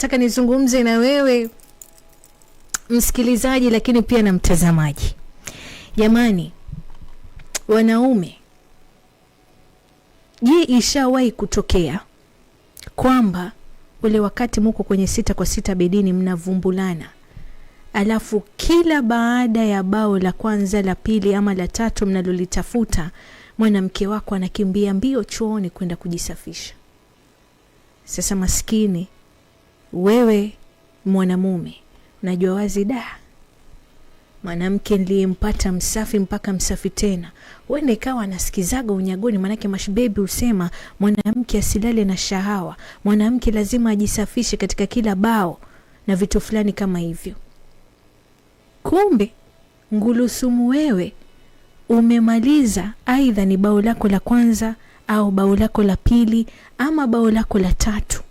Nataka nizungumze na wewe msikilizaji, lakini pia na mtazamaji. Jamani, wanaume, je, ishawahi kutokea kwamba ule wakati mko kwenye 6 kwa 6 bedini mnavumbulana, alafu kila baada ya bao la kwanza, la pili ama la tatu mnalolitafuta, mwanamke wako anakimbia mbio chooni kwenda kujisafisha? Sasa maskini wewe mwanamume, najua wazi mwanamke niliyempata msafi mpaka msafi tena. Wewe ikawa anasikizaga unyagoni, manake mashbebi usema mwanamke asilale na shahawa, mwanamke lazima ajisafishe katika kila bao na vitu fulani kama hivyo. Kumbe ngulusumu wewe umemaliza aidha ni bao lako la kwanza au bao lako la pili ama bao lako la tatu.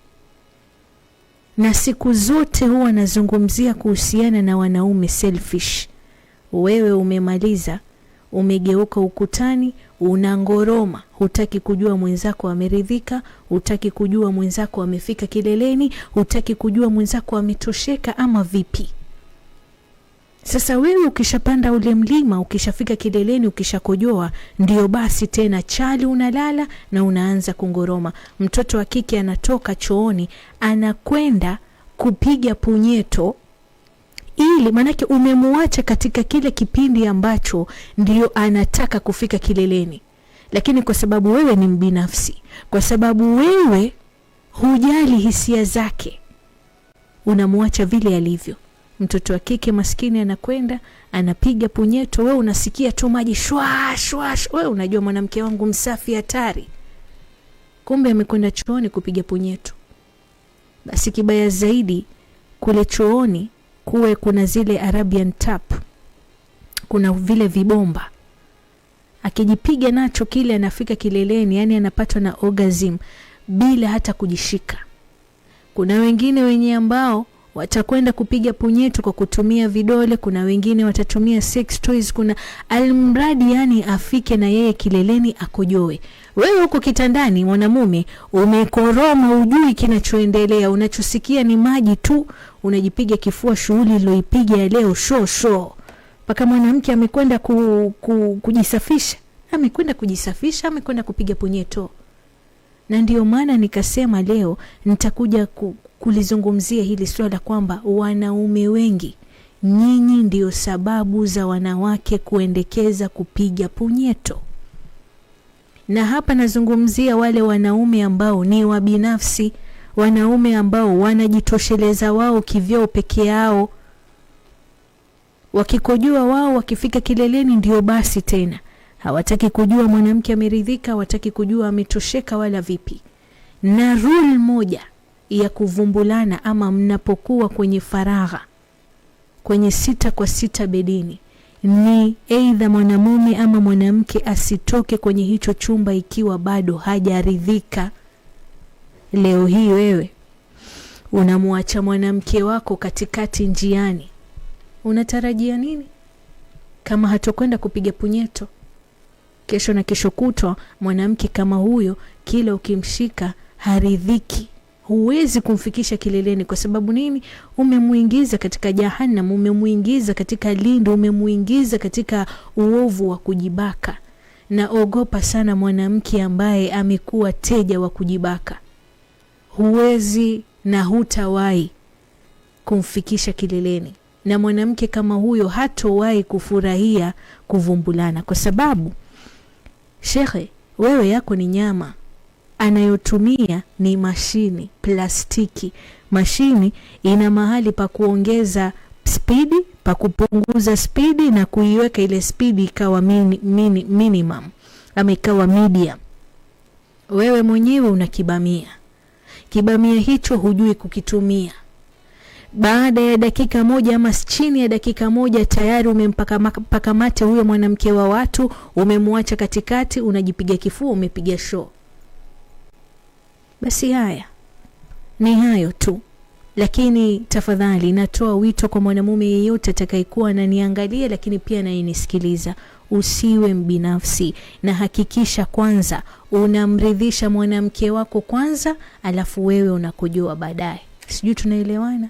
Na siku zote huwa nazungumzia kuhusiana na wanaume selfish. Wewe umemaliza, umegeuka ukutani, unangoroma, hutaki kujua mwenzako ameridhika, hutaki kujua mwenzako amefika kileleni, hutaki kujua mwenzako ametosheka ama vipi. Sasa wewe ukishapanda ule mlima, ukishafika kileleni, ukishakojoa, ndio basi tena chali unalala na unaanza kungoroma. Mtoto wa kike anatoka chooni anakwenda kupiga punyeto, ili manake umemuacha katika kile kipindi ambacho ndio anataka kufika kileleni. Lakini kwa sababu wewe ni mbinafsi, kwa sababu wewe hujali hisia zake, unamuacha vile alivyo. Mtoto wa kike maskini anakwenda anapiga punyeto, wewe unasikia tu maji shwa shwa. Wewe unajua mwanamke wangu msafi hatari, kumbe amekwenda chooni kupiga punyeto. Basi kibaya zaidi, kule chooni kuwe kuna zile Arabian tap, kuna vile vibomba, akijipiga nacho kile anafika kileleni, yani anapatwa na orgasm bila hata kujishika. Kuna wengine wenye ambao watakwenda kupiga punyeto kwa kutumia vidole, kuna wengine watatumia sex toys, kuna almradi yani afike na yeye kileleni akojoe. Wewe huko kitandani mwanamume umekoroma, ujui kinachoendelea, unachosikia ni maji tu, unajipiga kifua, shughuli iliyoipiga ya leo show. Paka mwanamke amekwenda kujisafisha, amekwenda kupiga punyeto. Na ndio maana nikasema leo nitakuja kulizungumzia hili swala kwamba wanaume wengi, nyinyi ndio sababu za wanawake kuendekeza kupiga punyeto. Na hapa nazungumzia wale wanaume ambao ni wabinafsi, wanaume ambao wanajitosheleza wao kivyao peke yao. Wakikojua wao, wakifika kileleni ndio basi tena. Hawataki kujua mwanamke ameridhika, hawataki kujua ametosheka wala vipi. Na rule moja ya kuvumbulana ama mnapokuwa kwenye faragha, kwenye 6 kwa 6 bedini, ni aidha mwanamume ama mwanamke asitoke kwenye hicho chumba ikiwa bado hajaridhika. Leo hii wewe unamuacha mwanamke wako katikati njiani, unatarajia nini kama hatokwenda kupiga punyeto? Kesho na kesho kutwa mwanamke kama huyo kila ukimshika haridhiki, huwezi kumfikisha kileleni. Kwa sababu nini? Umemuingiza katika jahannam, umemuingiza katika lindo, umemuingiza katika uovu wa kujibaka. Na ogopa sana mwanamke ambaye amekuwa teja wa kujibaka. Huwezi na hutawahi kumfikisha kileleni. Na mwanamke kama huyo hatowahi kufurahia kuvumbulana, kwa sababu shekhe, wewe yako ni nyama, anayotumia ni mashini, plastiki. Mashini ina mahali pa kuongeza spidi, pa kupunguza spidi, na kuiweka ile spidi ikawa minimum ama ikawa medium. Wewe mwenyewe unakibamia. Kibamia hicho hujui kukitumia. Baada ya dakika moja ama chini ya dakika moja tayari umempaka mate huyo mwanamke wa watu, umemuacha katikati, unajipiga kifua, umepiga show. Basi haya ni hayo tu. Lakini tafadhali natoa wito kwa mwanamume yeyote atakayekuwa ananiangalia lakini pia ananisikiliza, usiwe mbinafsi, na hakikisha kwanza unamridhisha mwanamke wako kwanza, alafu wewe unakujua baadaye. Sijui tunaelewana?